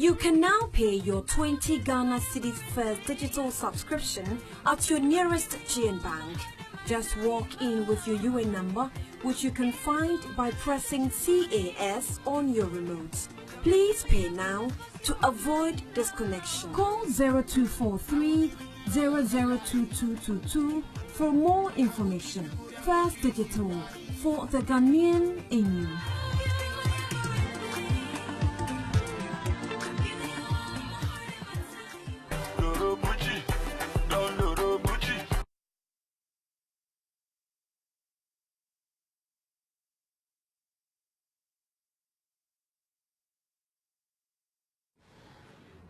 You can now pay your 20 Ghana Cedis first digital subscription at your nearest GN Bank. Just walk in with your UN number, which you can find by pressing CAS on your remote. Please pay now to avoid disconnection. Call 0243 002222 for more information. First Digital, for the Ghanaian in you.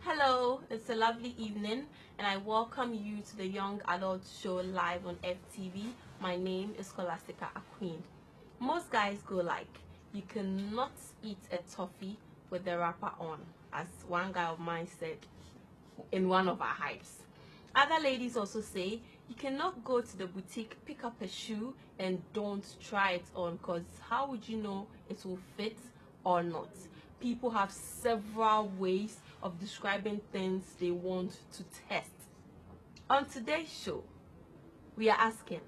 Hello, it's a lovely evening and I welcome you to the Young Adultz show live on FTV. My name is Scholastica Aqueen. Most guys go like, you cannot eat a toffee with the wrapper on, as one guy of mine said in one of our hypes. Other ladies also say, you cannot go to the boutique, pick up a shoe and don't try it on, because how would you know it will fit or not? People have several ways of describing things they want to test. On today's show, we are asking,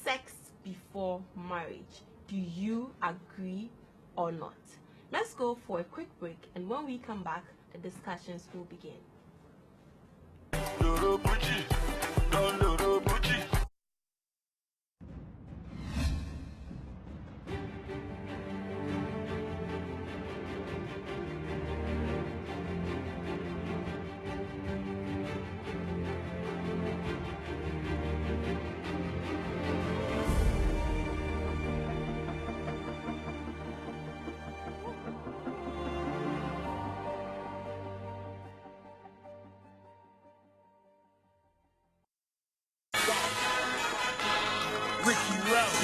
sex before marriage, do you agree or not? Let's go for a quick break, and when we come back, the discussions will begin.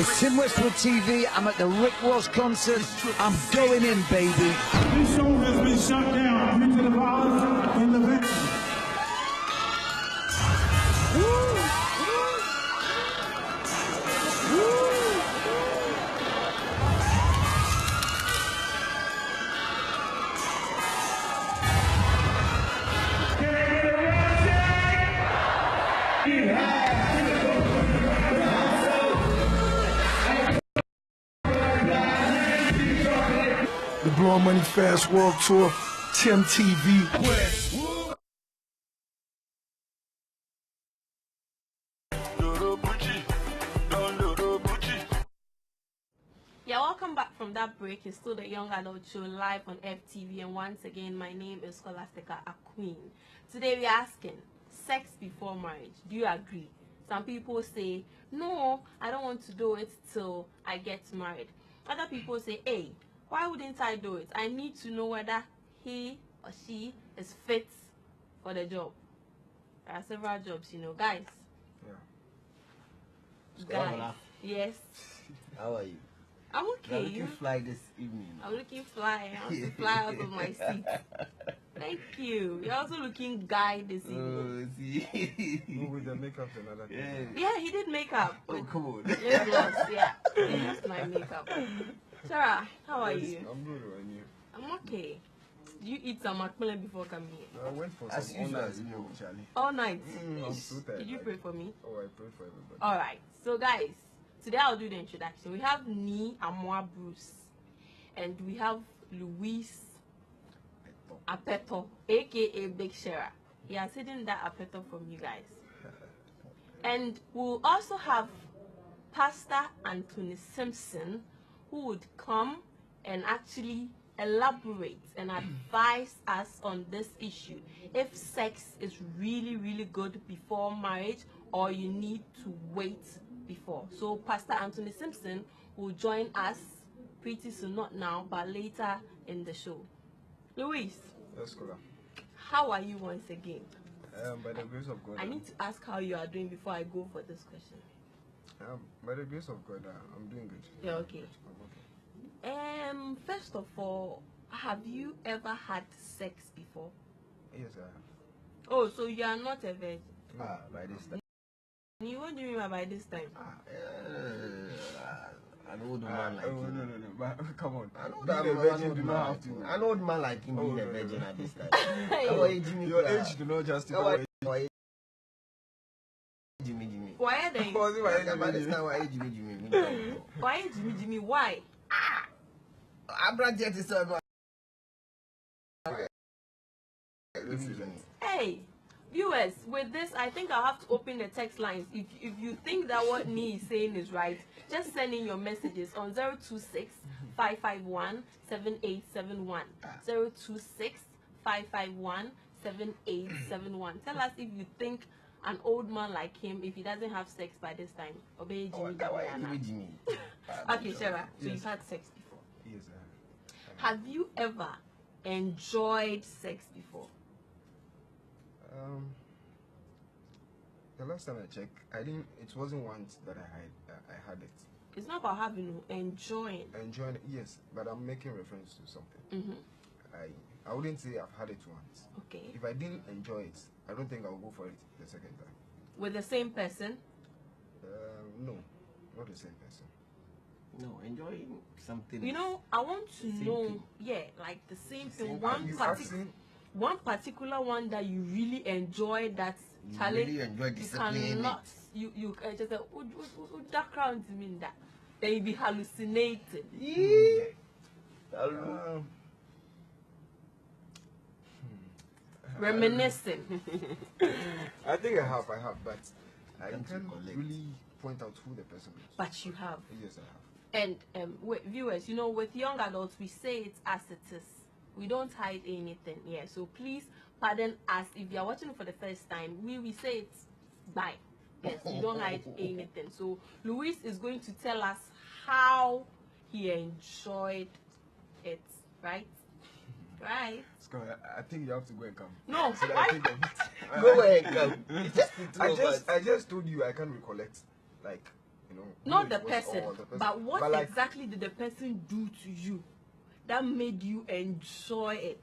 It's Tim Westwood TV. I'm at the Rick Ross concert. I'm going in, baby. This show has been shut down due to the violence in the van. The Blowing Money Fast World Tour, Tim TV. Yeah, welcome back from that break. It's still the Young Adult Show live on FTV, and once again, my name is Scholastica Aqueen. Today we're asking, sex before marriage, do you agree? Some people say, no, I don't want to do it till I get married. Other people say, hey, why wouldn't I do it? I need to know whether he or she is fit for the job. There are several jobs, you know, guys. Yeah. Guys, yes. How are you? I'm okay. You're looking fly this evening. I'm looking fly. I want to fly out of my seat. Thank you. You're also looking guy this evening. Oh, see. Oh, with the makeup and another thing. Yeah, he did makeup. Oh, come on. Lip gloss, yeah. He used my makeup. Sarah, how are you? I'm good, and you? I'm okay. Did you eat some macmillan before coming here? I went for As some all usual, night you know. smoke, Charlie. All night. I'm so tired. Did you pray for me? Oh, I prayed for everybody. Alright, so guys, today I'll do the introduction. We have Ni Amoa Bruce, and we have Luis Apeto, aka Big Shera. He has hidden that Apeto from you guys. And we'll also have Pastor Anthony Simpson, who would come and actually elaborate and advise us on this issue, if sex is really good before marriage or you need to wait before. So Pastor Anthony Simpson will join us pretty soon, not now but later in the show. Luis, Yes, Scholar. how are you once again? By the grace of God. I need to ask how you are doing before I go for this question. By the grace of God, I'm doing good. You're okay. I'm okay. First of all, have you ever had sex before? Yes, I have. Oh, so you are not a virgin. By this time. What do you mean by this time? an old man like him. No. But come on. I know Being that a an virgin old do man not like have to. him. An old man like him being no, a virgin at this time. Your age do not justify. Jimmy. Why then? Why This time why Jimmy? Why Jimmy? Why? I brought you to serve. Hey, viewers, with this, I think I'll have to open the text lines. If you think that what Nee is saying is right, just send in your messages on 026 551 7871. 026 551 7871. Tell us if you think an old man like him, if he doesn't have sex by this time, obey Jimmy. Okay, Shara, so you've had sex before. Yes, Have you ever enjoyed sex before? The last time I checked, it wasn't once that I had it. It's not about having, enjoying. Enjoying it, yes, but I'm making reference to something. I wouldn't say I've had it once. Okay. If I didn't enjoy it, I don't think I'll go for it the second time. With the same person? No, not the same person. No, enjoying something. You know, I want to know, like the same thing. One particular one that you really enjoy, that challenge. Really enjoy discipline. Cannot. You just say, that crown to mean that. Then you be hallucinating. Reminiscing. I think I have, but I can't really point out who the person is. But you have. Yes, I have. And with viewers, you know, with young adults, we say it as it is. We don't hide anything. Yeah, so please pardon us if you are watching for the first time. We say it bye. Yes, we don't hide anything. So Luis is going to tell us how he enjoyed it, right? Right. Scott, I think you have to go and come. No, So that why? I think of it. Go ahead, come. It's just the two of us. I just told you I can't recollect, like, you know. Not who the it was person, or the person. but what But like, exactly did the person do to you that made you enjoy it?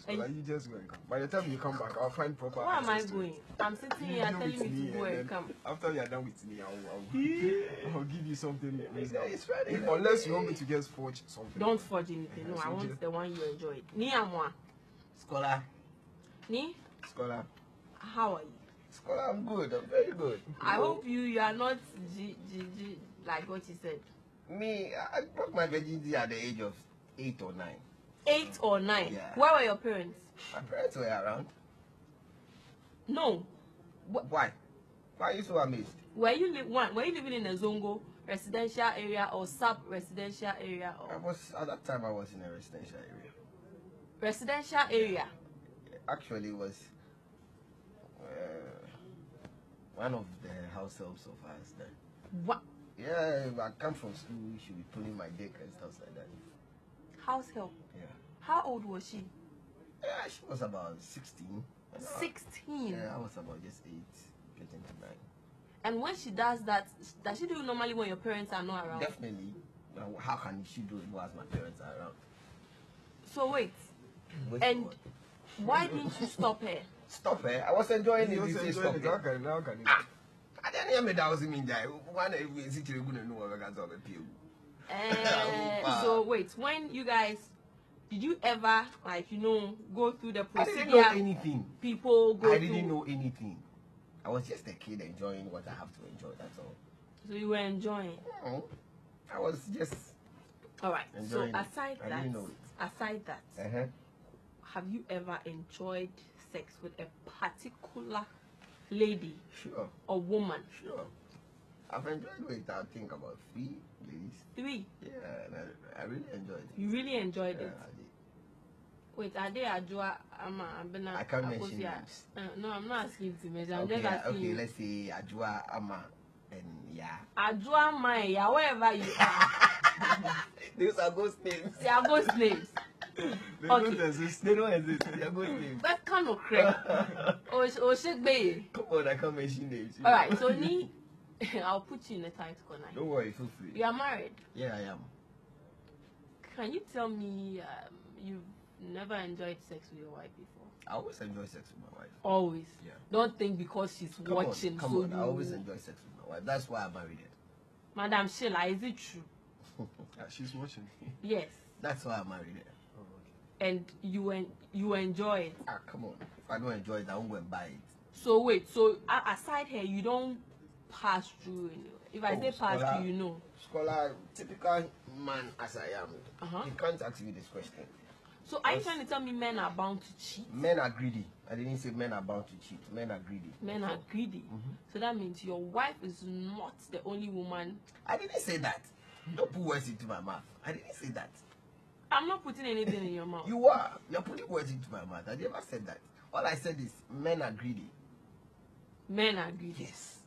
So like, you just go and come. By the time you come back, I'll find proper. Where am I access to going? it. I'm sitting You here deal telling with me to go and then come. After you're done with me, I'll give you something reasonable. It's Friday. Unless you want me to just forge something. Don't forge anything. No, I want the one you enjoyed. Ni amwa. Scholar. Ni, Scholar. how are you? Scholar, I'm good. I'm very good. I hope you are not G like what you said. Me, I broke my virginity at the age of 8 or 9. 8 or 9. Yeah. Where were your parents? My parents were around. No. Why? Why are you so amazed? Were you living in a Zongo residential area or sub-residential area? Or At that time I was in a residential area. residential area? Actually, it was one of the house helps of us then. What? Yeah, I come from school, she would be pulling my dick and stuff like that. House help? Yeah. How old was she? Yeah, she was about 16. 16? Yeah, I was about just 8, getting to 9. And when she does that, does she do it normally when your parents are not around? Definitely. Now, how can she do it whilst my parents are around? So wait. Wait And for what? why didn't you stop her? Stop her. I was enjoying You it. also You say enjoying stop it. it. How can you? I didn't hear me that was in die. One is it going to know what I got people. So wait, when you guys, did you ever, like, you know, go through the I procedure? didn't know anything. People go I through. didn't know anything. I was just a kid enjoying what I have to enjoy. That's all. So you were enjoying. I was just. All right. So Enjoying it. aside I that, didn't know it. have you ever enjoyed sex with a particular lady Sure. or woman? Sure. I've enjoyed it. I think about 3 ladies. 3. Yeah, and I really enjoyed it. You really enjoyed Yeah, it. I did. Wait, are they Ajua Ama? I can't mention names. No, I'm not asking you to mention. I'm Okay, just asking okay, you. let's say Ajua, Ama, and yeah. Ajua Maya, wherever you are. Those are ghost names. They are ghost names. They Okay. don't exist. They don't exist. They are ghost names. That kind of crap. Oh, shit, baby. Come on, I can't mention names. All right, so Ni, I'll put you in a tight corner. Don't worry, feel free. You are married. Yeah, I am. Can you tell me you've never enjoyed sex with your wife before? I always enjoy sex with my wife. Always. Yeah. Don't think because she's watching. Come so on. you... I always enjoy sex with my wife. That's why I married her. Madam Sheila, is it true? She's watching. Yes. That's why I married her. Oh, okay. And you enjoy it. Ah, come on. If I don't enjoy it, I won't go and buy it. So wait, so aside here, you don't pass through. If I Oh, say pass scholar. through, you know. Scholar, typical man as I am, Uh-huh. you can't ask me this question. So are you trying to tell me men are bound to cheat? Men are greedy. I didn't say men are bound to cheat. Men are greedy. Men are greedy. So that means your wife is not the only woman. I didn't say that. Don't put words into my mouth. I didn't say that. I'm not putting anything in your mouth. You are. You're putting words into my mouth. I never said that. All I said is men are greedy. Men are greedy. Yes.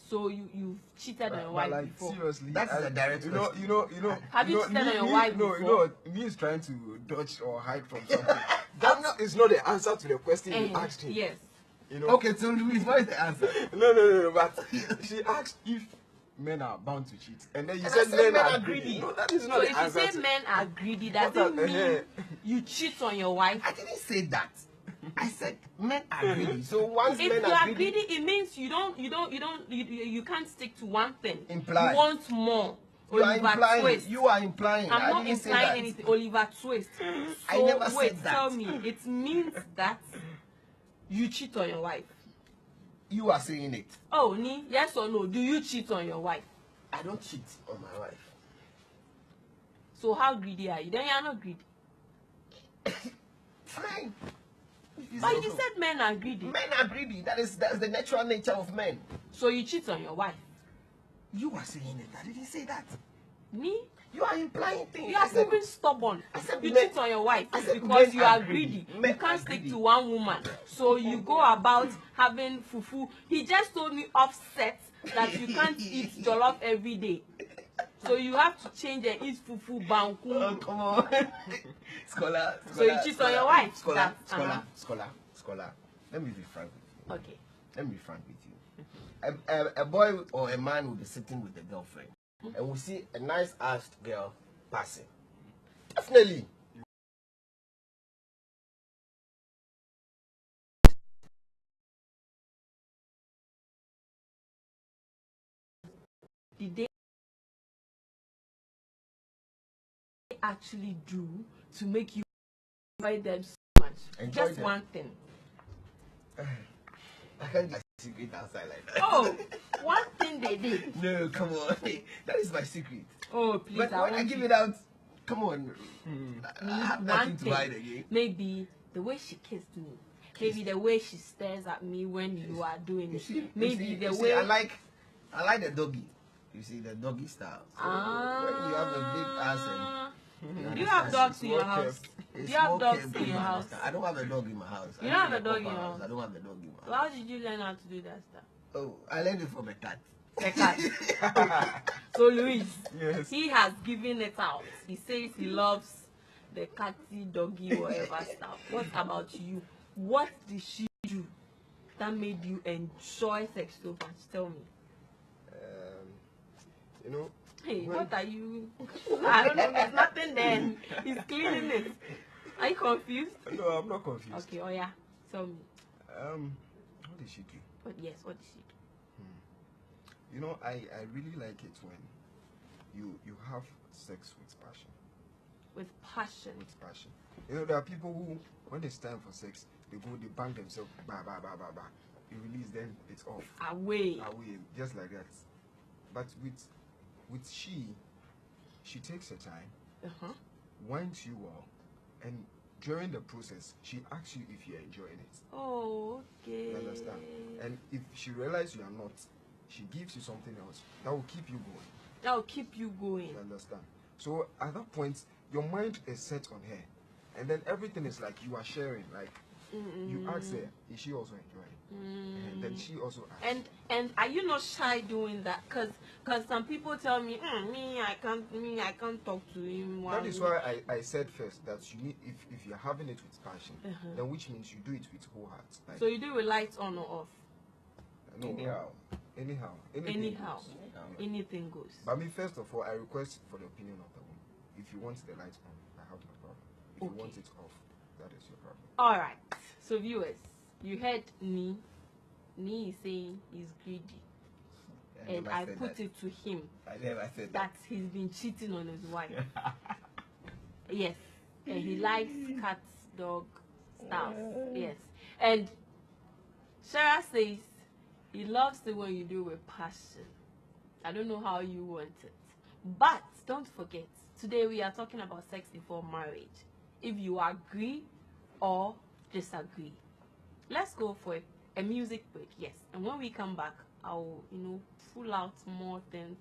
So you've cheated on your But wife like before. seriously, That's a direct you know, question. you know. Have you know, cheated on your me, wife No, before? you know, me is trying to dodge or hide from something. That is not the answer to the question you asked him. Yes. You know. Okay, so Louise, what is the answer? No. But she asked if men are bound to cheat, and then you And said I said men are greedy. No, that is So not the if you answer. say men are greedy, does What it are- mean you cheat on your wife? I didn't say that. I said men are greedy. So once If men you are are greedy, greedy, it means you can't stick to one thing. Imply. You want more. you are Oliver implying. Twist. You are implying. I'm I not didn't say implying that. anything. Oliver Twist. I So never wait, said that. tell me. It means that you cheat on your wife. You are saying it. Oh, Ni, yes or no? Do you cheat on your wife? I don't cheat on my wife. So how greedy are you? Then you are not greedy. Fine. But you said men are greedy. Men are greedy. That's the natural nature of men. So you cheat on your wife. You are saying it. I didn't say that. Me? You are implying things. You are I said- proving stubborn. I said You men- cheat on your wife I said because men you are are greedy. greedy. Men You can't are stick greedy. to one woman. So you go about having fufu. He just told me offset that you can't eat jollof every day. So you have to change and eat fufu banku. Oh, come on. Scholar. So you cheat on your wife? Scholar. That- Scholar. Let me be frank with you. Okay. Let me be frank with you. A boy or a man will be sitting with a girlfriend and will see a nice ass girl passing. Definitely. Did they actually do to make you enjoy them so much? Enjoy Just them. one thing. I can't get a secret outside like that. Oh, one thing they did. No, come on. That is my secret. Oh, please. But when I want give you- it out, come on. I have one nothing to thing. hide again. Maybe the way she kissed me. Maybe the way she stares at me when you are doing it. Maybe the way. I like the doggy. You see the doggy style. So when you have a big ass and Do you have dogs in your well house? kept. Do you have well dogs kept, in you your house? understand. I don't have a dog in my house. You I don't live have a dog in proper your house? I don't have a dog in my So house. how did you learn how to do that stuff? Oh, I learned it from a cat. A cat. So Luis, Yes. he has given it out. He says he loves the catty, doggy, whatever stuff. What about you? What did she do that made you enjoy sex so much? Tell me. You know, Hey, when- what are you? I don't know. There's nothing there. He's cleaning it. Are you confused? no, I'm not confused. Okay. Oh yeah. Tell me. What did she do? What? Yes. What did she do? You know, I really like it when you have sex with passion. With passion. With passion. You know, there are people who, when it's time for sex, they bang themselves, bah, bah, bah, bah, bah. You release, then it's off. Away. Away, just like that. But with she takes her time, Uh-huh. winds you well, and during the process, she asks you if you're enjoying it. Oh, okay. You understand? And if she realizes you are not, she gives you something else that will keep you going. That'll keep you going. You understand? So at that point, your mind is set on her, and then everything is like you are sharing. Like you ask her, is she also enjoying? And then she also asks. And are you not shy doing that? Cause some people tell me, I can't talk to him. That is why I said first that you need, if you're having it with passion, then which means you do it with whole heart. Like, So you do with lights on or off? no, Anyhow. anyhow, Anyhow, goes. anything goes. But me, first of all, I request for the opinion of the woman. If you want the lights on, I have no problem. If you want it off, that is your problem. All right. So viewers, you heard Ni is saying he's greedy. and I put it to him I never said that he's been cheating on his wife. Yes, and he likes cat, dog stuff. Yes, and Shara says he loves it when you do with passion. I don't know how you want it, but don't forget, today we are talking about sex before marriage. If you agree or disagree, let's go for a music break. Yes, and when we come back, I'll pull out more things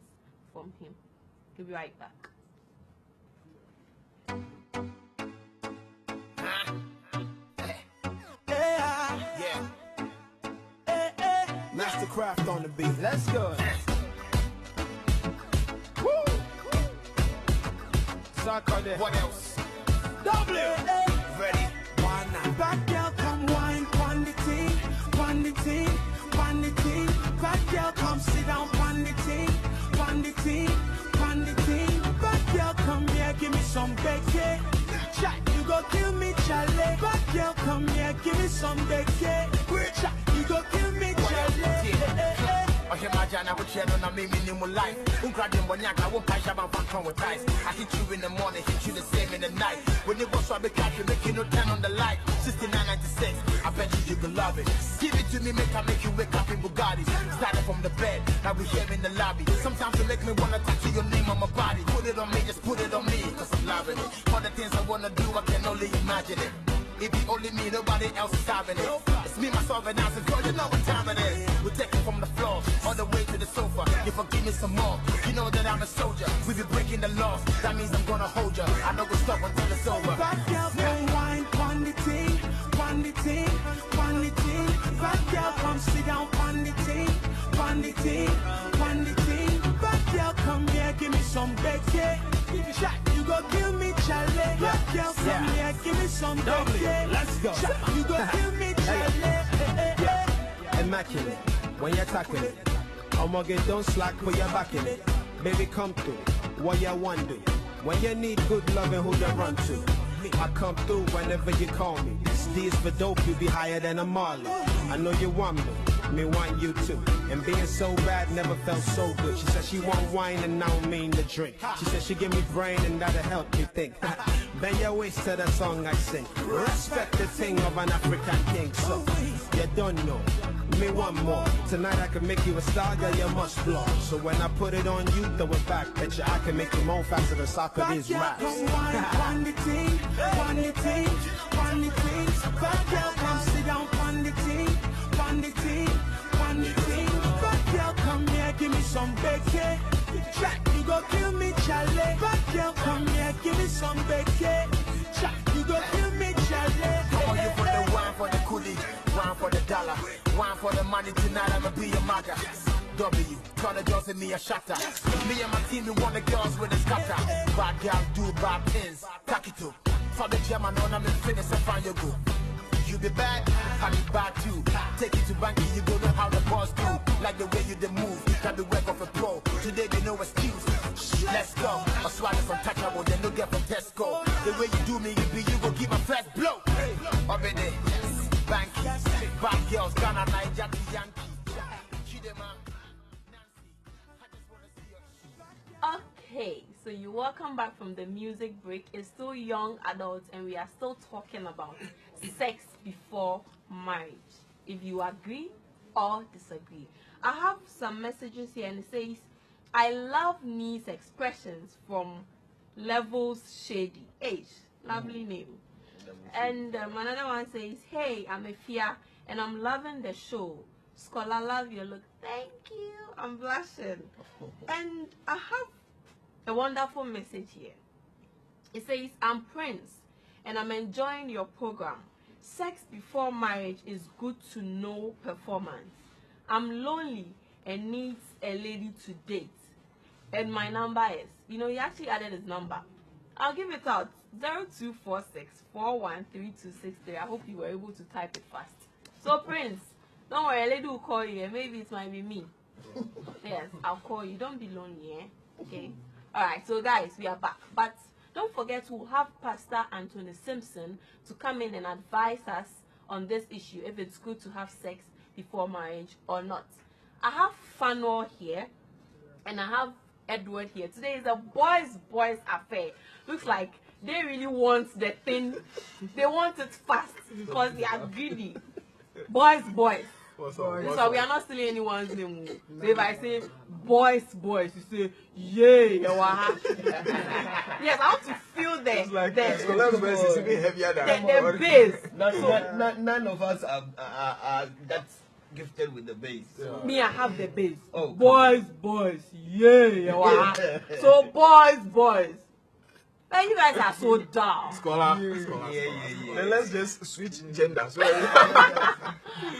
from him. We'll be right back. Yeah. Mastercraft on the beat. Let's go. Woo. What else? W. Ready? One. Back girl, come wine, quantity, quantity, quantity. Back girl, come sit down, quantity, quantity, quantity. Back girl, come here, give me some bacon. Chat, you go kill me, Charlie. Back girl, come here, give me some bacon. Chat, you go kill me, Charlie. I hear my jana with chair on a minimum life. Uncrading Bonyaka won't pass about from with ties. I hit you in the morning, hit you the same in the night. When you go so I be catching, making no turn on the light. 6996, I bet you can love it. Give it to me, make you wake up in Bugattis. Started from the bed, now we here in the lobby. Sometimes you make me wanna tattoo your name on my body. Put it on me, just put it on me, cause I'm loving it. For the things I wanna do, I can only imagine it. It be only me, nobody else is having it. It's me, myself, and dancing, girl, you know what time it is. We take it from the floor, all the way to the sofa. You forgive me some more, you know that I'm a soldier. We be breaking the laws, that means I'm gonna hold you. I know we'll stop until it's over. Bad girl, come wine, quantity, quantity, quantity. Bad girl, come sit down, quantity, quantity, quantity. Bad girl, come here, give me some bacon. Shot, you go kill me, Charlie. Bad girl, come here, give me some bacon. Let's go. Shot, you go kill me, Charlie. Immaculate, when you're tackling it. I'ma get don't slack, put your back in it. Baby, come through, what you want do. When you need good loving, who you run to? I come through whenever you call me. Steez for dope, you be higher than a Marley. I know you want me want you too. And being so bad never felt so good. She said she want wine and I don't mean to drink. She said she give me brain and that'll help me think. Bend your waist to the song I sing. Respect the thing of an African king. So, you don't know. Me one more. Tonight I can make you a star, girl, you must blow. So when I put it on you, throw it back. Bet you I can make you more faster than soccer these raps. Quantity, quantity, quantity. Bad girl, come sit down, quantity, quantity, quantity. Bad girl, come here, give me some bacon. Chat, you go kill me, Charlie. Bad girl, come here, give me some bacon. Chat, you go kill me, Charlie. Come on, you for the wine, for the coolie, wine for the dollar, wine for the money tonight. I'ma be your maga. W, tryna girls in me a shatter. Me and my team, we want the girls with a scatter. Bad girl, do bad things. Tack it up. For the German on, I'm in fitness and find your go. You be bad, I be bad too. Take it to bank, you go know how the boss do. Like the way you the move, can be work of a pro. Today they no excuse. Let's go. I swallow from touchable, then no get from Tesco. The way you do me, you go give a first blow. Over there, Banky, bad girls, Ghana, Niger, Yankee. Okay, so you welcome back from the music break. It's still Young Adults and we are still talking about sex before marriage. If you agree or disagree. I have some messages here and it says, I love Ni's expressions from Levels Shady. H, lovely name. And another one says, hey, I'm Efia and I'm loving the show. Scholar, love your look. Thank you. I'm blushing. And I have a wonderful message here. It says, I'm Prince and I'm enjoying your program. Sex before marriage is good to know performance. I'm lonely and needs a lady to date. And my number is, he actually added his number. I'll give it out. 0246413263. I hope you were able to type it fast. So Prince, don't worry, a lady will call you and maybe it might be me. Yes, I'll call you. Don't be lonely, Okay? Alright, so guys, we are back. But don't forget to have Pastor Anthony Simpson to come in and advise us on this issue, if it's good to have sex before marriage or not. I have Fanor here, and I have Edward here. Today is a boys affair. Looks like they really want the thing. They want it fast because they are greedy. Boys. What's up? So we are not stealing anyone's name. So if I say boys, you say yay. Yes, I want to feel the base. None of us are that gifted with the base. So. Me, I have the base. Oh, boys, yeah. So boys. Hey, you guys are so dull. Scholar. Then let's just switch genders.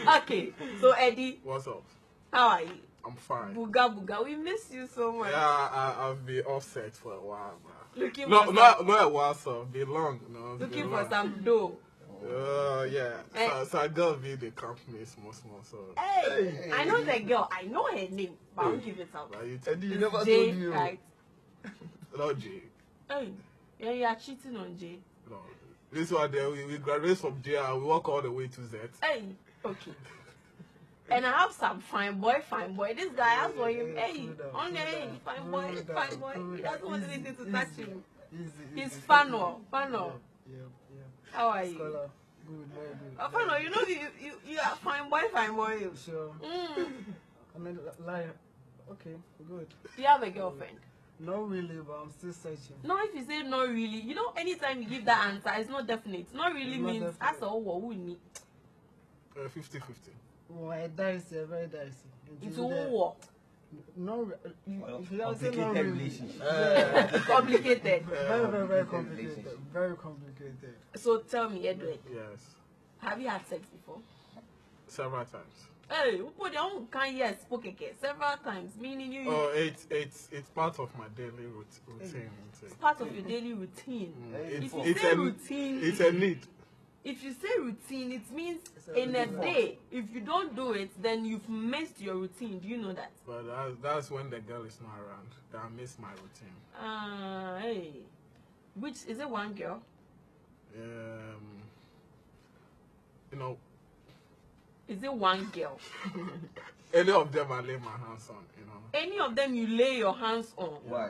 Okay, so Eddie. What's up? How are you? I'm fine. Buga, we miss you so much. Yeah, I've been offset for a while, man. Looking not a while, so been long, you know. Looking for some dough. Yeah. Hey. So I gotta be the company small, so. Hey, I know the girl. I know her name, but I won't give it out. Eddie, you never Jay, told you. right? Not Jay. Hey, yeah, you are cheating on Jay. No. This one there, we graduate from J and we walk all the way to Z. Hey, okay. And I have some fine boy. This guy has for him. Hey, on the hey, fine boy. He doesn't want anything to touch him. He's Fanor. How are you? Scholar. Good, very good. Fanor, you know you are fine boy. Sure. I mean, like, okay, good. Do you have a girlfriend? Not really, but I'm still searching. No, if you say not really, you know, anytime you give that answer, it's not definite. Not really It's not means definite. that's all what we need. 50-50. Well, I dicey, very dicey. It's all war. No, if you don't say not Complicated really. relationship. Complicated. Very complicated. Very complicated. So tell me, Edward, Yes. have you had sex before? Several times. Hey, who put their own kind yes, spoke again several times, meaning you. Oh, it's part of my daily routine. It's part of your daily routine. If you It's say a routine, It's a need. if you say routine, it means in a day. If you don't do it, then you've missed your routine. Do you know that? But that's when the girl is not around that I miss my routine. Hey, which is it? One girl. You know, Is it one girl? any of them I lay my hands on. You know. Any of them you lay your hands on? Why?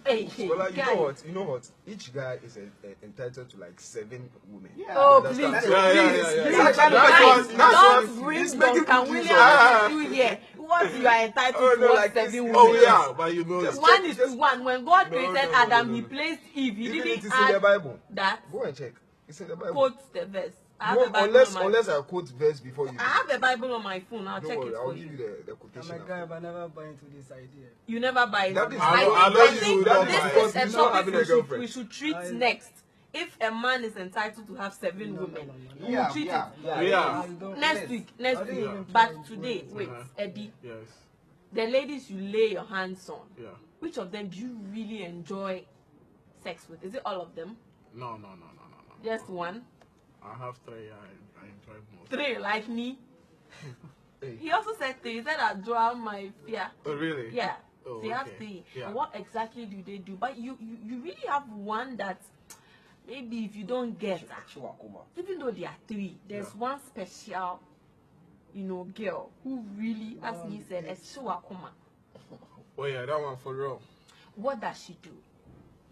Hey, Well, like, guys. you know what? Each guy is entitled to like 7 women. Yeah. Oh, You please, understand? please. That's Don't what bring it's making Duncan confused. Williams to you here. What you are entitled Oh, no, to like 7 this- women. Oh yeah, but you know, Just- One is to one. When God created no, Adam, no. he placed Eve. He Even it didn't is in the add Bible. that. Go and check. It's in the Bible. Quote the verse. I have No, a Bible unless on my I quote verse before you. I have a Bible on my phone. I'll Don't check worry, it I'll for give you. you the I'm quotation. a guy, but I never buy into this idea. You never buy it. That is- I know I you think don't this buy is it. a Because you're not topic having a girlfriend. we should treat next. If a man is entitled to have 7 women, we will treat it. Yeah. I don't- Next week. I didn't even But try today, it. wait, Eddie, Yes. the ladies you lay your hands on, Yeah. which of them do you really enjoy sex with? Is it all of them? No. Just one? I have 3. I enjoy most. 3, like me? Hey. He also said 3. He said I draw my fear. Oh really? Yeah. Oh, So you have okay. 3. Yeah. And what exactly do they do? But you really have one that maybe if you don't get, even though there are 3, there's one special, girl who really, as me said, a shiwakuma. Oh yeah, that one for real. What does she do?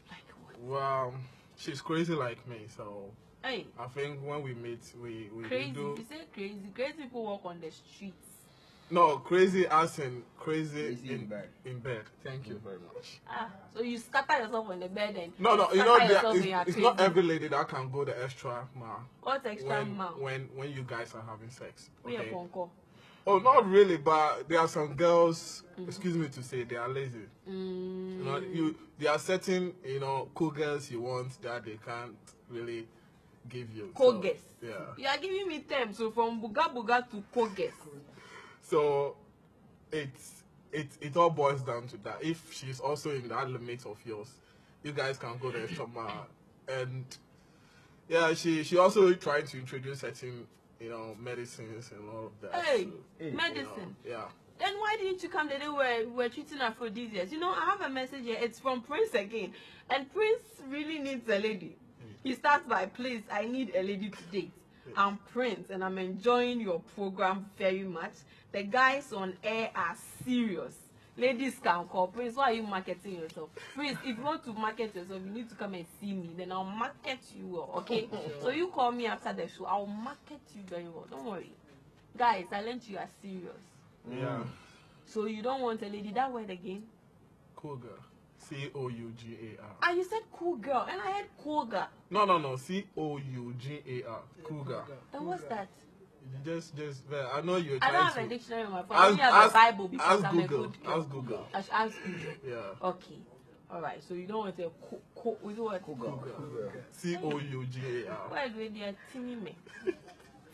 Like what? Well, she's crazy like me, so Hey, I think when we meet, we crazy. do. If you say crazy, crazy people walk on the streets. No, crazy as in crazy in bed. In bed. Thank you very much. So you scatter yourself on the bed and No, you know, scatter yourself when you are it's not crazy. every lady that can go the extra mile What extra mile? when you guys are having sex. We are Okay. ponko. Oh, not really, but there are some girls. Excuse me to say, they are lazy. Mm. You know, there are certain cool girls you want that they can't really give you. Koges. So, yeah. You are giving me terms, so from buga to koges. So it all boils down to that. If she's also in that limit of yours, you guys can go the extra mile. And yeah, she also trying to introduce certain medicines and all of that. Hey, So, medicine. yeah. Then why didn't you come the day where we're treating aphrodisiacs? I have a message here. It's from Prince again. And Prince really needs a lady. He starts by, please, I need a lady to date. I'm Prince, and I'm enjoying your program very much. The guys on air are serious. Ladies can call. Prince, why are you marketing yourself? Prince, if you want to market yourself, you need to come and see me. Then I'll market you well, okay? So you call me after the show. I'll market you very well. Don't worry. Guys, I learned you are serious. Yeah. So you don't want a lady. That word again? Cougar. Cougar. And you said cool girl, and I heard cougar. No. Cougar. Cougar. And what's that? Just, I know you're I trying don't have to. a dictionary on my phone. I only have the Bible because I'm Google. a good girl. Ask Google. I should ask Google. Yeah. Okay. All right. So you don't want a with what? Cougar. Cougar. Why do they are teaming me?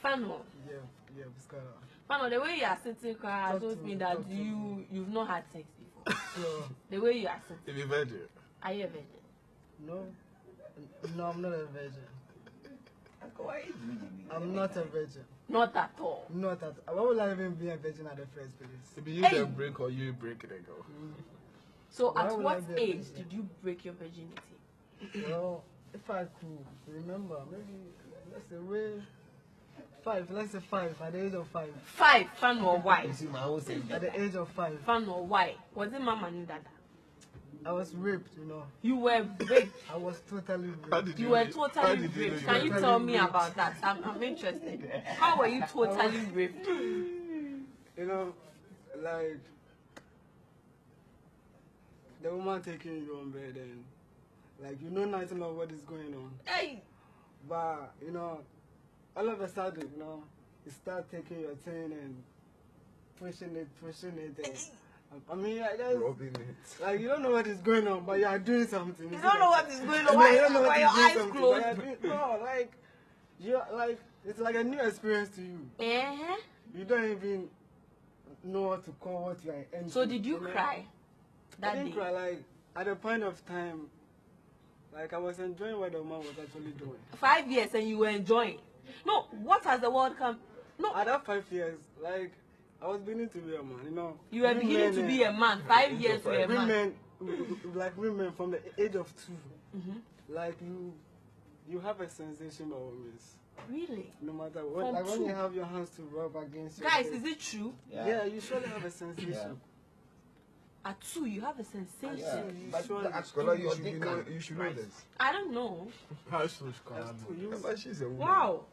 Fano. Yeah, Biscara. Fano, the way you are sitting, cry shows me that you've not had sex before. So, The way you are sitting. If you virgin. Are you a virgin? no, I'm not a virgin. I'm not a virgin. Not at all. Not at. Why would I even be a virgin at the first place? If you Hey. can break or you break it, go. So Why at would what I be a age virgin? did you break your virginity? Well, if I could remember, maybe let's say let's say 5, at the age of 5. 5. Fan or why? You see, my own say At the age of 5, Fan or why? Was it mama and dada? I was raped, You were raped. I was totally How raped. did You you were how totally did you raped. know Can you were- tell me about that? I'm interested. How were you totally raped? Like, the woman taking you on bed and, like, nothing of what is going on. Hey! But, all of a sudden, you start taking your thing and pushing it. And, I mean, like, that's, Rubbing it. like, you don't know what is going on, but you are doing something. You don't know what is going on. You Why don't know what why is your doing eyes something, but closed? you are doing- no, like, it's like a new experience to you. Eh? You don't even know what to call what you are entering. So did you cry I that didn't day? cry. Like, at a point of time, like, I was enjoying what the man was actually doing. 5 years and you were enjoying. No, what has the world come? No, At that 5 years, like, I was beginning to be a man, you were beginning to be a man. 5 years you were a man. Women from the age of 2, Mhm. like, you have a sensation always. Really? No matter what, From like when 2? you have your hands to rub against your Guys, face. is it true? Yeah, you surely have a sensation. At 2, you have a sensation. Yeah. You But surely- at Scholar, school, you your should, dick know, can you should know rise. this. I don't know. How should Scholar That's know? true. You- But she's a woman. Wow.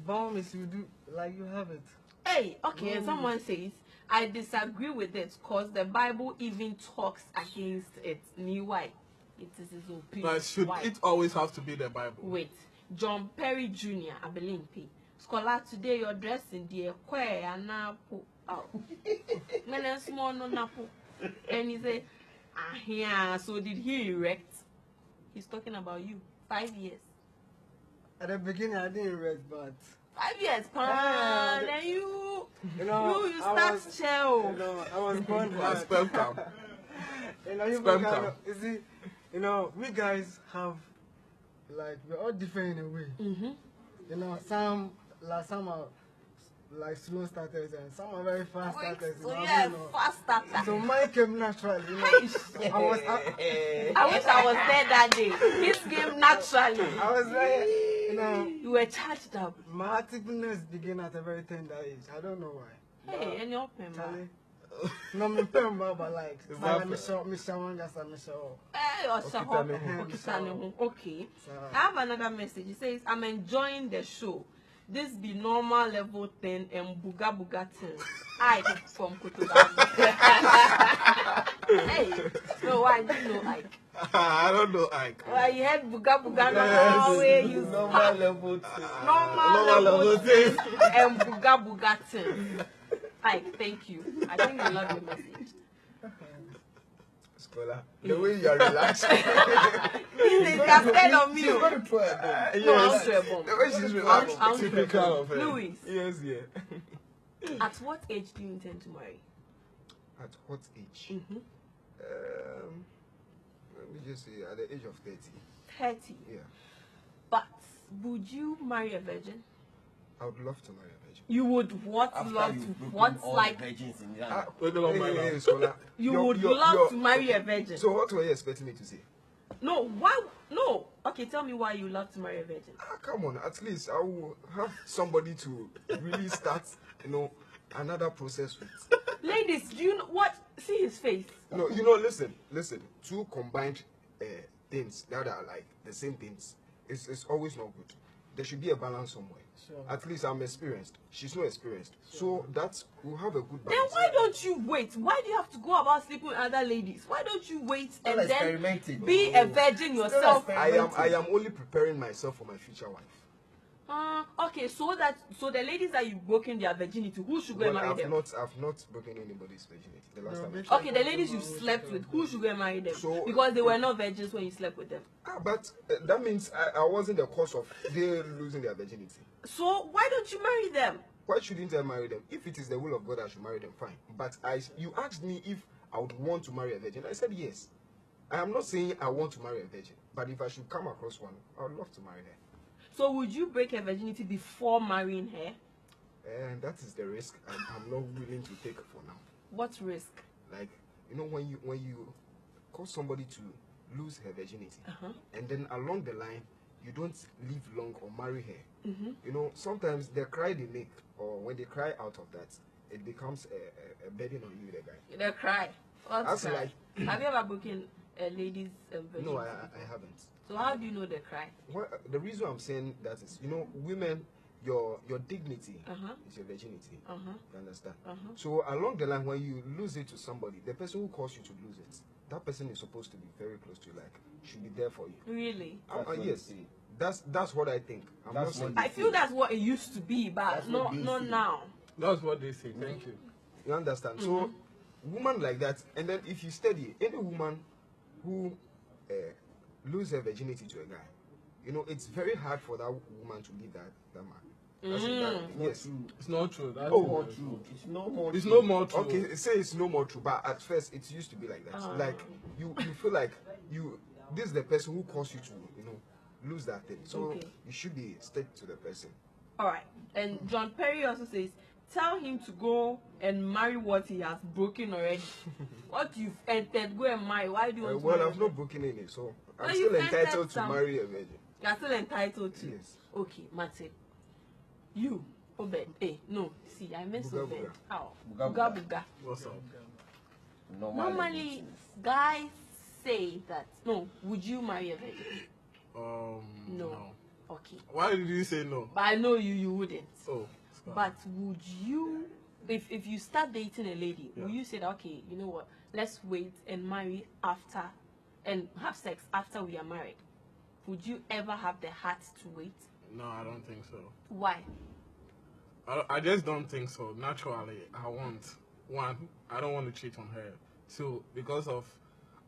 Bounce, you do, like, you have it. Hey, okay, and someone says, I disagree with it because the Bible even talks against it. Why? It is his opinion. Like, should Why? it always have to be the Bible? Wait, John Perry Jr. Abelin P. Scholar, today you're dressing the queer and napo. Oh, men small no napo. And he said, yeah. So did he erect? He's talking about you. 5 years. At the beginning, I didn't read, but 5 years, Ah, pan. Then you I start was- chill. I was born Well, bad. sperm count. You Sperm kind count. of, you see, we guys have, like, we're all different in a way. Some are like slow starters and some are very fast starters. So I yeah, don't know. fast starter. So mine came naturally. I was, I wish I was there that day. His game naturally. I was very, You were charged up. my activeness began at a very tender age. I don't know why. Hey, and your pen, Charlie. No, me pen, but like, It's I not miss one just a miss all. Hey, Okitane. okay. So- I have another message. It says, I'm enjoying the show. This be normal level 10 and buga buga 10. Ike from Kotobago. Hey, no, why do you know Ike? I don't know, Ike. Why you had buga buga normal way you Normal level 2. normal level 10 and buga buga 10. Ike, thank you. I think I love your message. Scholar, the way you are relaxed. He's disgusted on me. She's going to throw a bomb. No, I'll throw a bomb. The way she's relaxed. I'll Typical of her. Louis, Yes, yeah. at what age do you intend to marry? At what age? Mm-hmm. Let me just say, at the age of 30. 30. Yeah. But would you marry a virgin? I would love to marry a virgin. You would what After love you've to broken what all like the virgins in Ghana. Ah, Wait, no, my love. Scholar. you You're- would you're- love you're- to marry a virgin? So what were you expecting me to say? No, why? No, Okay, tell me why you love to marry a virgin. Come on, at least I will have somebody to really start, another process with. Ladies, do you know what? See his face. No, listen. Two combined things that are like the same things, it's always not good. There should be a balance somewhere. Sure. At least I'm experienced. She's not experienced. So we'll have a good Then balance. why don't you wait? Why do you have to go about sleeping with other ladies? Why don't you wait and then be a virgin yourself? I am only preparing myself for my future wife. Okay, so the ladies that you've broken their virginity, who should go and marry them? I've not broken anybody's virginity the last time. Okay, the ladies you slept with, who should go and marry them? So, because they were not virgins when you slept with them. But that means I wasn't the cause of they losing their virginity. So why don't you marry them? Why shouldn't I marry them? If it is the will of God, I should marry them, fine. But you asked me if I would want to marry a virgin. I said yes. I am not saying I want to marry a virgin, but if I should come across one, I would love to marry her. So would you break her virginity before marrying her? And that is the risk I'm not willing to take for now. What risk? Like, when you cause somebody to lose her virginity, and then along the line, you don't live long or marry her. Sometimes the cry they make, or when they cry out of that, it becomes a burden on you, the guy. They cry. What's cry? Like, have you ever broken a lady's virginity? No, I haven't. So how do you know they cry? Well, the reason I'm saying that is, women, your dignity is your virginity. You understand? So along the line, when you lose it to somebody, the person who caused you to lose it, that person is supposed to be very close to you, like, should be there for you. Really? Yes. That's what I think. I feel that's what it used to be, but not now. That's what they say. Thank you. You understand? So, woman like that, and then if you study any woman who lose her virginity to a guy, it's very hard for that woman to leave that man. Yes, it's not true. That's not true. It's no more. It's no more true. Okay, say it's no more true, but at first it used to be like that. Like you feel like this is the person who caused you to lose that thing. So you should be stick to the person. All right. And John Perry also says, tell him to go and marry what he has broken already. What you've entered, go and marry. Why do you want to marry? Well, I've not broken any, so I'm still entitled to marry a virgin. You're still entitled to? Yes. Okay, Martin. You, Obed. Hey, no, see, I missed Obed. How? Buga buga. What's up? Normally, guys say that. No, would you marry a virgin? No. Okay. Why did you say no? But I know you wouldn't. Oh. But would you, if you start dating a lady, will you say that, okay, you know what, let's wait and marry after, and have sex after we are married? Would you ever have the heart to wait? No, I don't think so. Why? I just don't think so. Naturally, I don't want to cheat on her. Two, because of,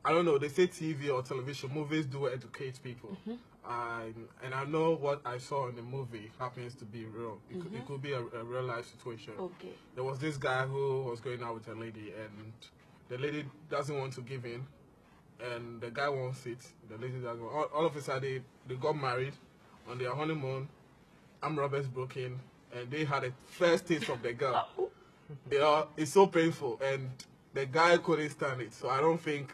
I don't know, they say TV or television, movies do educate people. And I know what I saw in the movie happens to be real. It could be a real life situation. Okay. There was this guy who was going out with a lady, and the lady doesn't want to give in, and the guy wants it. The lady doesn't want. All of a sudden, they got married on their honeymoon. Roberts broke in, and they had a first taste of the girl. It's so painful, and the guy couldn't stand it. So I don't think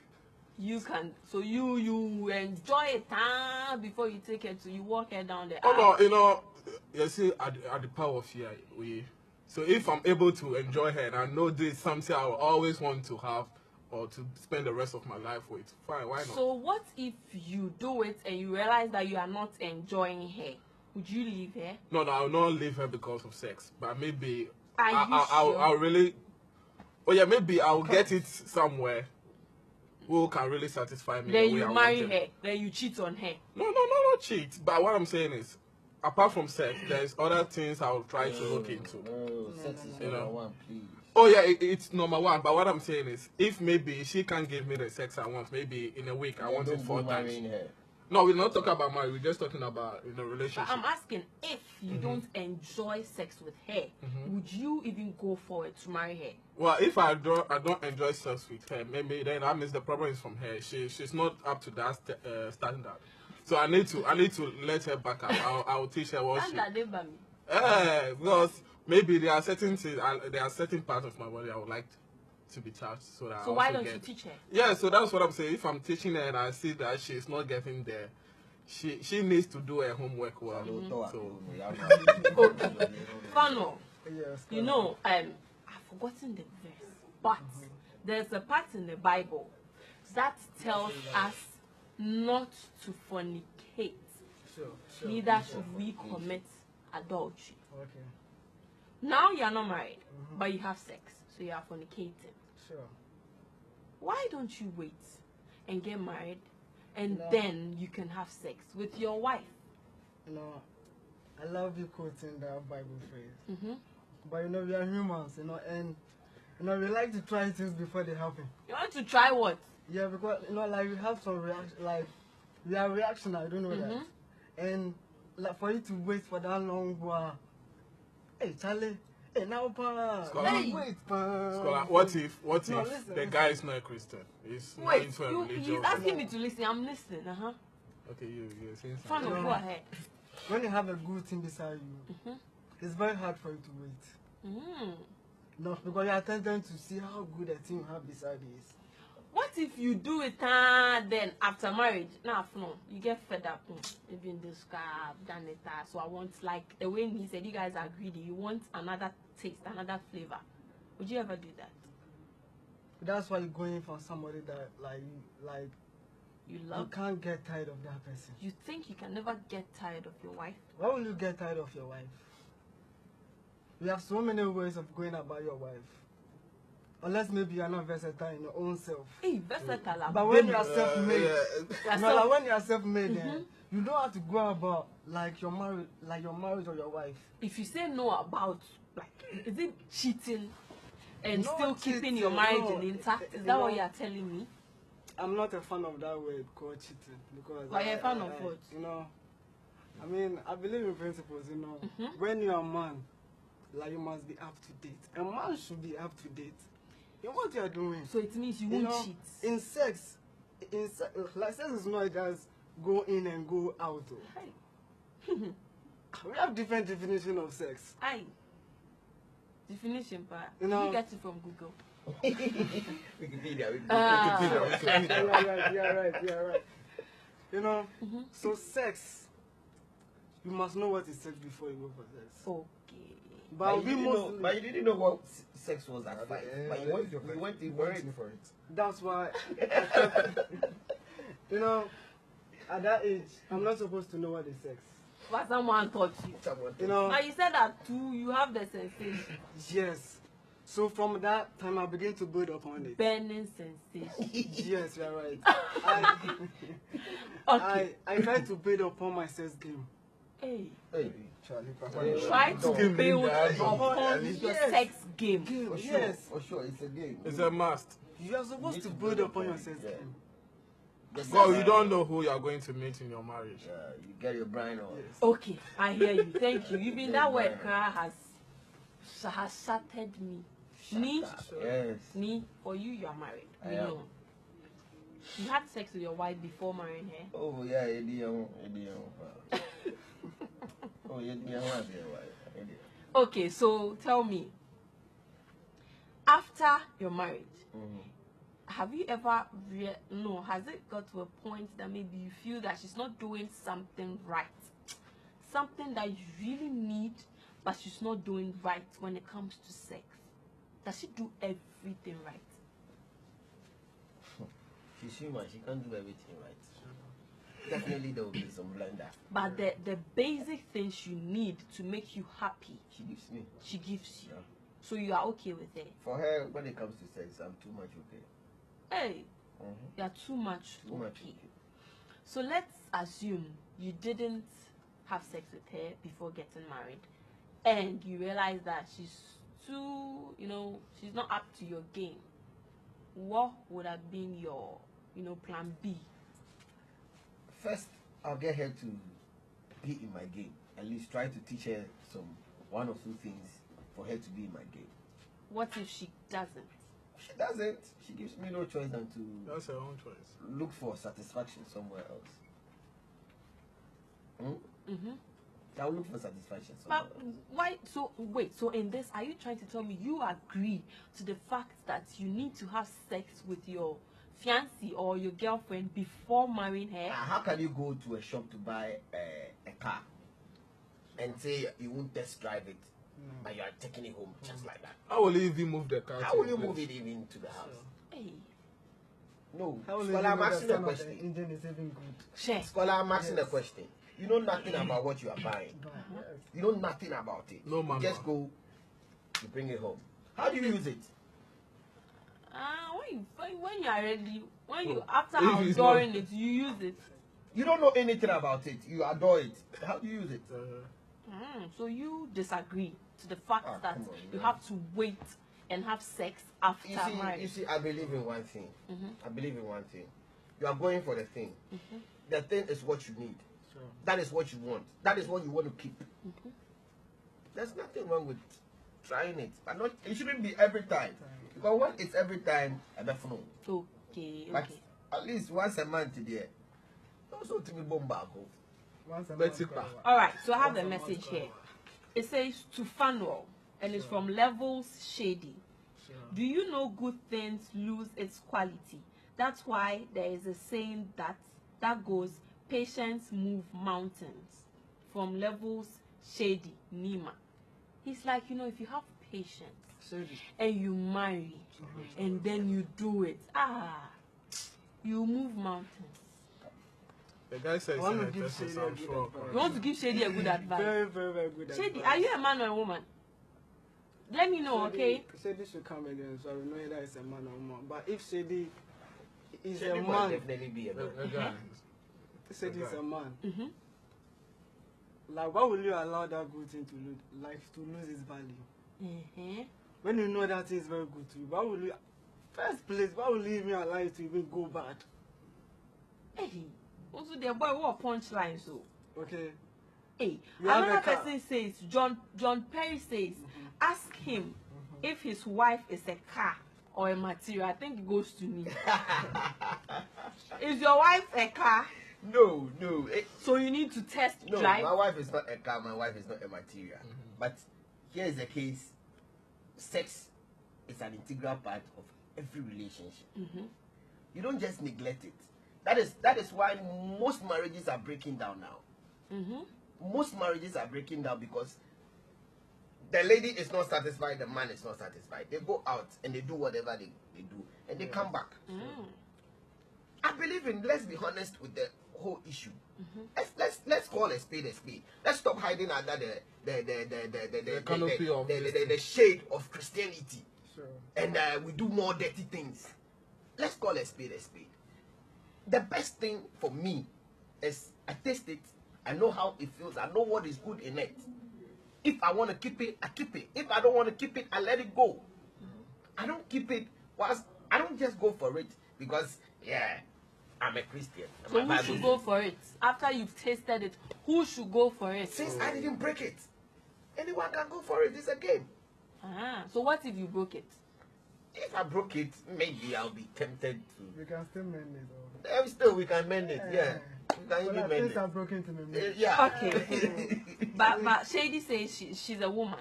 you can. So you enjoy it before you take it. So you walk her down the aisle. Oh no, you see, at the power of fear, so if I'm able to enjoy her, and I know this is something I will always want to have or to spend the rest of my life with, fine, why not? So what if you do it and you realize that you are not enjoying her? Would you leave her? No, I will not leave her because of sex. But maybe I'll really. Oh yeah, maybe I'll get it somewhere who can really satisfy me. Then you marry her. Then you cheat on her. No, not cheat. But what I'm saying is, apart from sex, there's other things I will try to look into. Sex is number one, please. Oh yeah, it's number one. But what I'm saying is, if maybe she can't give me the sex I want, maybe in a week I want it 4 times. No, we're not talking about marriage. We're just talking about relationship. But I'm asking, if you don't enjoy sex with her, would you even go forward to marry her? Well, if I don't enjoy sex with her, maybe then that means the problem is from her. She's not up to that standard. So I need to let her back up. I'll teach her what she. Because maybe there are certain things, there are certain parts of my body I would like to be touched, so that. So why don't you teach her? Yeah, so that's what I'm saying. If I'm teaching her and I see that she's not getting there, she needs to do her homework well. So Fano, Yes. you know, I've forgotten the verse, but there's a part in the Bible that tells us not to fornicate. Sure. Neither should we commit adultery. Okay. Now you are not married, but you have sex, so you are fornicating. Sure. Why don't you wait and get married, and then you can have sex with your wife? You know, I love you quoting that Bible phrase. Mm-hmm. But you know, we are humans, you know, and you know, we like to try things before they happen. You want to try what? Yeah, because you know, like we have some reaction, like we are reactionary. I don't know that, and like for you to wait for that long while. Hey, Charlie. Hey, now, pa. Scholar. Hey, wait, pa. Scholar, what if No, listen, the guy is not a Christian? He's not Wait, into a he's religion. asking me to listen. I'm listening. Okay, you're saying Fano, something. go ahead. When you have a good thing beside you, it's very hard for you to wait. No, because you are tempted to see how good a thing you have beside you is. What if you do it then after marriage? Nah, no, you get fed up. Even this guy, I've done it. So I want, like the way he said, you guys are greedy. You want another taste, another flavor. Would you ever do that? That's why you're going for somebody that You you love. can't get tired of that person. You think you can never get tired of your wife? Why will you get tired of your wife? You have so many ways of going about your wife. Unless maybe you are not versatile in your own self. Hey, versatile. But when you are self-made, Yeah. when you are self-made, you don't have to go about like your marriage or your wife. If you say no about, like, is it cheating and No still keeping your cheating, marriage no. intact? Is You that what know, you are telling me? I'm not a fan of that word called cheating because. Why are you a fan of what? You know, I mean, I believe in principles. You know, when you are a man, like you must be up to date. A man should be up to date in what you are doing. So it means you You won't know, cheat. in sex, like sex is not just go in and go out. Hey. We have different definition of sex. Aye. Definition, but You know- you get it from Google. Wikipedia. Yeah, right. You know, so sex, you must know what is sex before you go for sex. Okay. But we mostly, But you didn't know what sex was at 5. But you went You for went it. in for it. that's why, you know, at that age, I'm not supposed to know what is sex. But someone taught you. You know, Now you said that too, you have the sensation. yes. So from that time, I began to build upon it. Burning sensation. Yes, you're right. Okay. I tried to build upon my sex game. Hey. Hey. Charlie, Try to Give me build that. upon your Yes. sex game. For sure. Yes. For sure, it's a game. It's a must. You are supposed need to to build build upon your upon sex it, yeah. game. Well, you don't know who you are going to meet in your marriage. You get your brain on. Okay, I hear you. Thank you. Even that word cry has shattered me. Me, Yes. me, for you are married. I We am. know. You had sex with your wife before marrying her. Oh yeah, Eddie. Oh yeah, Okay, so tell me, after your marriage, have you ever has it got to a point that maybe you feel that she's not doing something right, something that you really need, but she's not doing right when it comes to sex? Does she do everything right? She's human. She can't do everything right. Definitely there will be some blunder. But the basic things you need to make you happy, She gives me. she gives you. Yeah. So you are okay with it. For her, when it comes to sex, I'm too much okay. Hey, you are too much Too much okay. okay. So let's assume you didn't have sex with her before getting married, and you realize that she's too, she's not up to your game. What would have been your, plan B? First, I'll get her to be in my game. At least try to teach her one or two things for her to be in my game. What if she doesn't? She doesn't. She gives me no choice than to That's her own choice. look for satisfaction somewhere else. I'll look for satisfaction somewhere But else. why? So wait. So in this, are you trying to tell me you agree to the fact that you need to have sex with your fiancé or your girlfriend before marrying her. How can you go to a shop to buy a car and say you won't test drive it, but you are taking it home just like that? How will you even move the car? How will you move it even to the house? Hey. No. How will you Scholar, know I'm the asking a sound of the question. engine is even good? Share. Scholar, I'm asking a question. You know nothing about what you are buying. Yes. You know nothing about it. No, you mama. just go, you bring it home. How do you use it? When you are ready, when you Oh. after If it's outdooring not- it, you use it. You don't know anything about it. You adore it. How do you use it? So you disagree to the fact Ah, that come on, you man. have to wait and have sex after marriage. You see, I believe in one thing. I believe in one thing. You are going for the thing. The thing is what you need. Sure. That is what you want. That is what you want to keep. There's nothing wrong with trying it, but not. It shouldn't be every time. Because when it's every time, I don't know. Okay, But okay. at least once a month there. Also to be bombarded. Once a Let's month, see, pa. All right, so I have the message here. It says to Fanuel, and it's from Levels Shady. Sure. Do you know good things lose its quality? That's why there is a saying that goes, patience move mountains. From Levels Shady, Nima. He's like, if you have patience and you marry and then you do it, you move mountains. The guy says I want to in the give test, Shady so a I'm good sure. advice. You want to give Shady a good advice? Very, very, very good Shady, advice. are you a man or a woman? Let me know, okay? Shady should come again, so I will know whether it's a man or a woman. But if Shady is Shady a will man, definitely be a man. The guy. Shady is a man. Mm-hmm. Like, why will you allow that good thing to lose its value? Mm-hmm. When you know that thing is very good to you, why will you, first place, why will you even allow it to even go bad? Hey, also the boy what punchline so. Okay. Hey, You have another a car. person says, John Perry says, ask him if his wife is a car or a material. I think it goes to me. Is your wife a car? No. So you need to test No, drive. my wife is not a car, my wife is not a material. But here is the case. Sex is an integral part of every relationship. You don't just neglect it. That is why most marriages are breaking down now. Most marriages are breaking down because the lady is not satisfied, the man is not satisfied. They go out and they do whatever they do and they come back. I believe in, let's be honest with the whole issue. Let's call a spade a spade. Let's stop hiding under canopy of the shade of Christianity. Sure. And we do more dirty things. Let's call a spade a spade. The best thing for me is I taste it, I know how it feels, I know what is good in it. If I want to keep it, I keep it. If I don't want to keep it, I let it go. I don't keep it. I don't just go for it because I'm a Christian. So who should go for it? After you've tasted it, who should go for it? Since I didn't break it, anyone can go for it. It's a game. So what if you broke it? If I broke it, maybe I'll be tempted to. We can still mend it. Still, we can mend it. Yeah. We can Well, even like mend things it. are broken to me. Yeah. Okay. but Shady says she's a woman.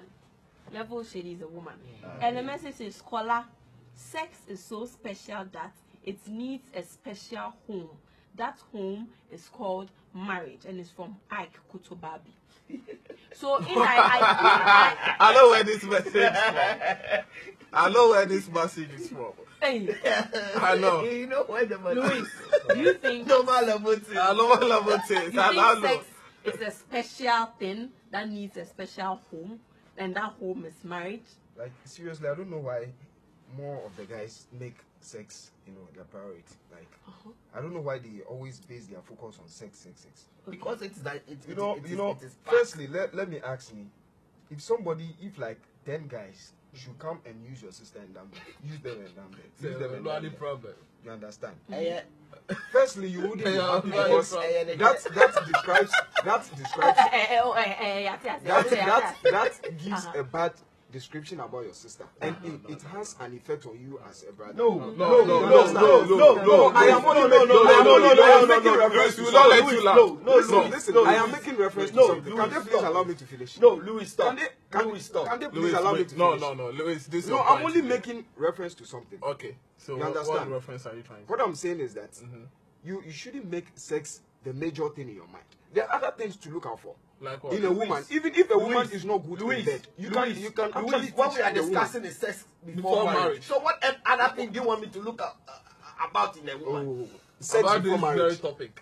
Level Shady is a woman. And the message is, Scholar, sex is so special that it needs a special home. That home is called marriage and it's from Ike Kutubabi. So I know where this message is from. I know where this message is from. Hey, I know. You know where the money Louis, do you think normal level thing. I know what level it is. you I think know. sex is a special thing that needs a special home and that home is marriage? Like, seriously, I don't know why more of the guys make sex, their priority. Like, I don't know why they always base their focus on sex. Because it's that it is Firstly, let me ask me, if like 10 guys should come and use your sister and dumb it, use them and dumb it, use them and No dumb any it. problem. You understand? yeah. Firstly, you wouldn't be Yeah, happy no because problem. that describes that gives a bad description about your sister, and it has an effect on you as a brother. No. I am making reference to something. Listen, I am making reference to something. Can they please allow me to finish? No, Louis, stop. Can they please allow me to finish? No, Louis, this is No, I'm only making reference to something. Okay, so You understand? what reference are you trying to? What I'm saying is that you shouldn't make sex the major thing in your mind. There are other things to look out for. Like what? In a woman, even if a woman is not good in bed, you can actually what we are teach the discussing is sex before marriage. So what other thing do you want me to look about in a woman? Sex about before this marriage. very topic.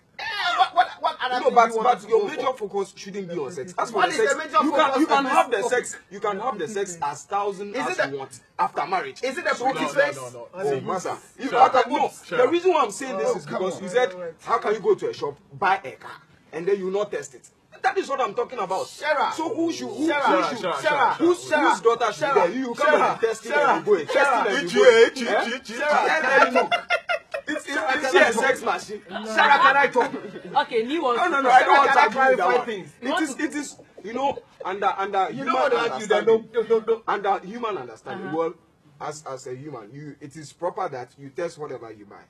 What other No, thing do you want but me to your go major for? focus shouldn't be on sex. As for What the is sex, the major you focus can of have this the sex. You can have the sex as thousand Is as it you want after marriage. Is it a pretty No. face? Oh, master. Sure. The reason why I'm saying this is because you said, how can you go to a shop, buy a car, and then you not test it? That is what I'm talking about. Sarah. So whose daughter should be there? You come and test it and you go and test it and you go. It's a sex machine. Sarah, can I talk? Okay, new one. No, I don't want to clarify things. It is, you know, under You human don't want to argue that understanding. Under human understanding, well, as a human, it is proper that you test whatever you buy.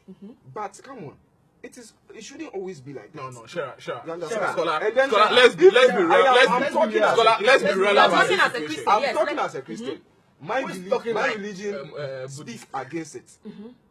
But come on, it shouldn't always be like that. No, sure. You understand? Scholar, And then let's be real. I'm talking about as this. I'm talking as a Christian. My religion speaks against it.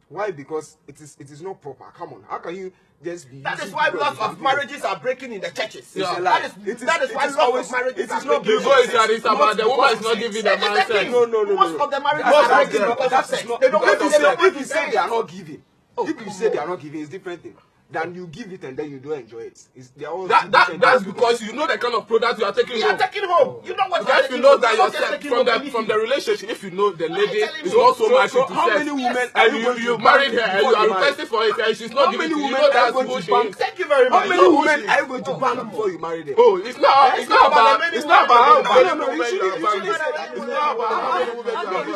Why? Because it is not proper. Come on, how can you just be? That is why lots of marriages are breaking in the churches. Yeah. That is why lots of marriages are breaking. You go into this about the woman is not giving the man sex. No. Most of the marriages are breaking because of sex. They don't want to say If you say they are not giving, if you say they are not giving, it's different thing. Then you give it and then you don't enjoy it. They are all that's because you know the kind of product you are taking home. You are taking home. You know what? If you know that yourself from the relationship, if you know the lady is not so much into how sex, many women and you married her and you are requesting for it and she's not giving it to you, know that's who she is. Thank you very much. How many women are you going to ban before you marry them? Oh, it's not about how many women you are banging. It's not about how many women you are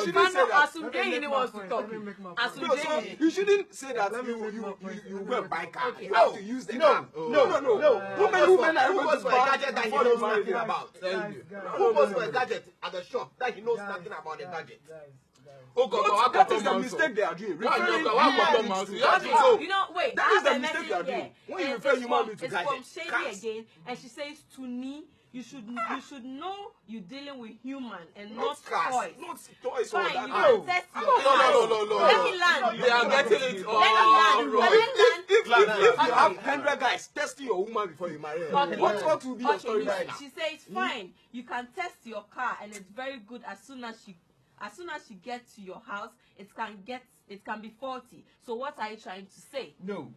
Okay, banging. wants to talk. So you shouldn't say that you go and buy car. You have to use the car. No. Women are Who going goes to for a ban gadget that he before knows you marry nothing them. about? Who goes for a gadget at the shop that he knows nothing about the gadget? That is the mistake they are doing. You know, wait. That is the mistake they are doing. When you refer human being to it's from gadgets, Shady again, and she says to me, you should know you're dealing with human and not toys. Not toys. Fine, That you can test your car. No. Let me land. They are getting it all Let me land. if you have 100 guys testing your woman before you marry her, Okay. what will be your story Okay, right now? she says fine. You can test your car, and it's very good. As soon as she gets to your house, it can be faulty. So what are you trying to say? No.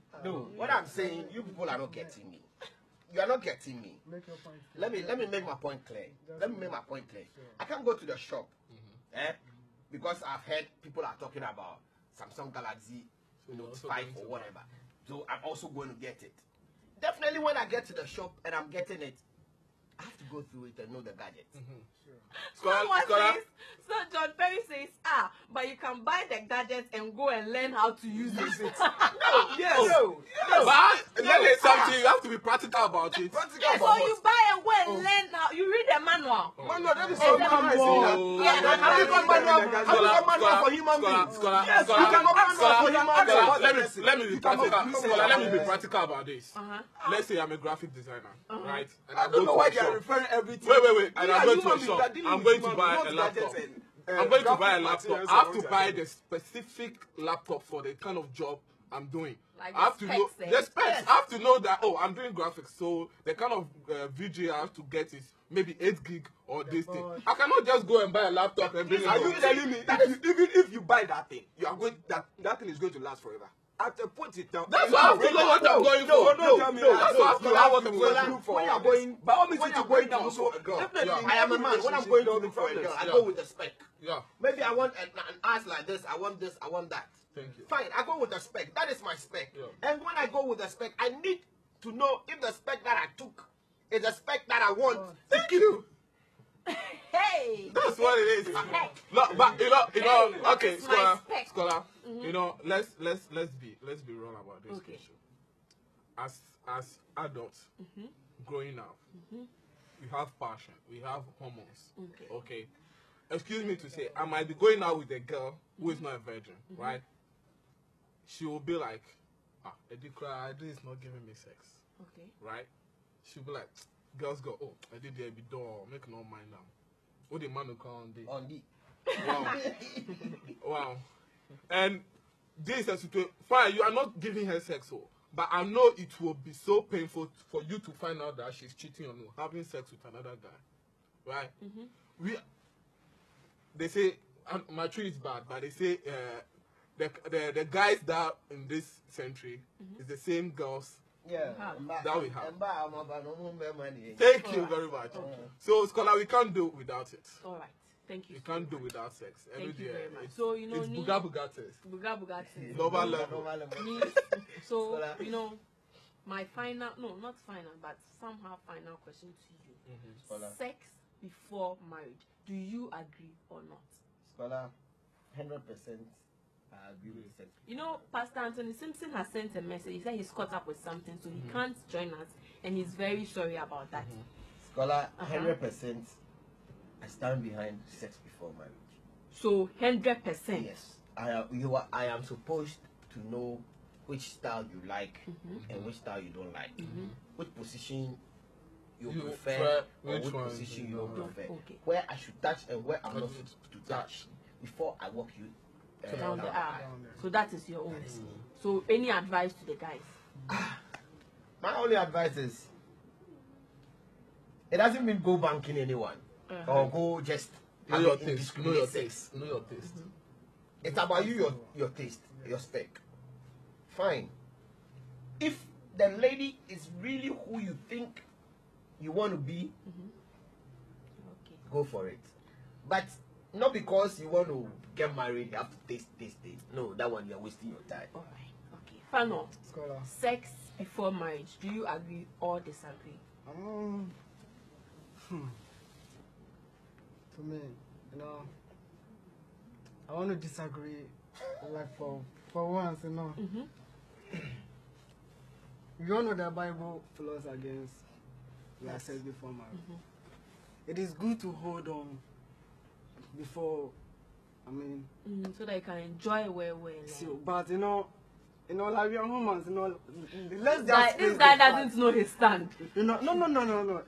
What I'm saying, you people are not getting me. You are not getting me. Make your point clear. Let me make my point clear. I can't go to the shop, because I've heard people are talking about Samsung Galaxy Note 5 or whatever. So I'm also going to get it. Definitely, when I get to the shop and I'm getting it, I have to go through it and know the gadget. So John Perry says, but you can buy the gadget and go and learn how to use it. No. But let me something. You have to be practical about it. Yeah, so you buy and go and learn how. You read the manual. Manual, that is so manual. Have you got manual for human beings? Yes, you can go manual for human beings. Let me be practical. Let me be practical about this. Let's say I'm a graphic designer, right? And I don't know why they are referring everything. Wait. And I'm going to a shop. I'm going to buy a laptop. I'm going to buy a laptop. I have to buy the specific laptop for the kind of job I'm doing. Like I have to know specs, the specs. I have to know that I'm doing graphics, so the kind of VGA I have to get is maybe 8 gig or this thing. I cannot just go and buy a laptop and bring it. Are you telling me even if you buy that thing, you are going that thing is going to last forever? At a point in time, that's why I have to know what I'm going for. No. That's why I have to know what I'm going for. When you're going, by all means, when you're you're going going down. to So a girl, definitely, I am a man. When I'm going to look for a girl, I go with the spec. Yeah. Maybe I want an ass like this. I want this. I want that. Thank you. Fine, I go with the spec. That is my spec. Yeah. And when I go with the spec, I need to know if the spec that I took is the spec that I want to keep. Hey, that's what it is. No, but you know. Okay, scholar. You know, let's be real about this issue. As adults, growing up, we have passion, we have hormones. Okay. excuse me to say, I might be going out with a girl who is not a virgin, right? She will be like, Eddie is not giving me sex. Okay. Right? She'll be like, girls go, oh, I did the door, make no mind now. What the man will call on the. On the. Wow. Wow. And this is a situation, fine, you are not giving her sex, but I know it will be so painful for you to find out that she's cheating on you, having sex with another guy. Right? They say, my tree is bad, but they say the guys that in this century is the same girls that we have. Thank you very much. So, Scholar, we can't do without it. All right. Thank you. You can't do without sex. Thank you very much. So, you know, it's buga test. Buga test. Global level. So, you know, my final, no, not final, but somehow final question to you. Sex before marriage. Do you agree or not? Scholar, 100% I agree with sex. You know, Pastor Anthony Simpson has sent a message. He said he's caught up with something, so he can't join us, and he's very sorry about that. Scholar, 100% I stand behind sex before marriage. So 100%. Yes, I am supposed to know which style you like and which style you don't like, which position you prefer, or which position you don't prefer, where I should touch and where I'm not supposed to touch before I walk you down the aisle. So that is your own. So any advice to the guys? My only advice is, it doesn't mean go banking anyone or go just know your taste. Know your taste. Know your taste. It's about you, your taste, your spec. Fine. If the lady is really who you think you want to be, go for it. But not because you want to get married, you have to taste. No, that one you're wasting your time. All right. Okay. Final. Sex before marriage. Do you agree or disagree? To me, you know, I want to disagree. Like for once, you know. You all know that Bible flows against sex before marriage. It is good to hold on before, so that you can enjoy well. So, but you know, like we are humans, you know. This guy doesn't know his stand. You know, no.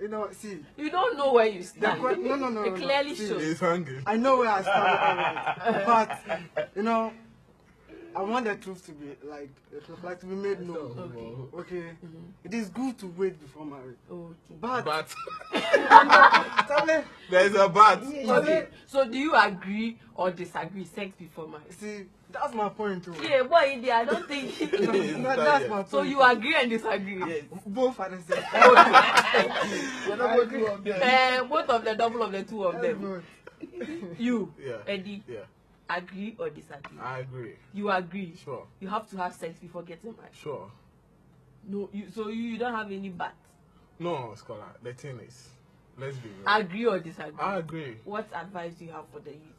You know, see. You don't know where you stand. No. It clearly shows. He's hungry. I know where I stand, but you know, I want the truth to be like to be made known. Okay. It is good to wait before marriage. But there's a but. Okay. So do you agree or disagree? Sex before marriage. See, that's my point too. Yeah, boy, I don't think. That's my point. So you agree and disagree? Yes. Both are the same. Both of the double of the two of them. You, Eddie. Yeah. Agree or disagree? I agree. You agree? Sure. You have to have sex before getting married? Sure. No, you don't have any but? No, Scholar. The thing is, let's be real. Agree or disagree? I agree. What advice do you have for the youth?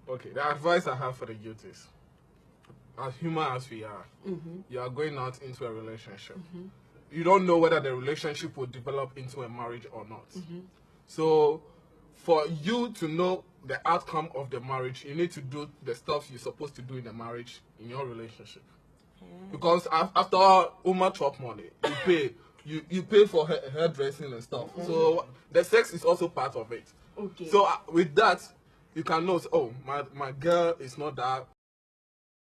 Okay, the advice I have for the youth is, as human as we are, you are going out into a relationship. You don't know whether the relationship will develop into a marriage or not. So, for you to know the outcome of the marriage, you need to do the stuff you're supposed to do in the marriage in your relationship. Because after all, Uma chop money, you pay. You pay for hair dressing and stuff. So the sex is also part of it. Okay. So with that, you can know, oh, my girl is not that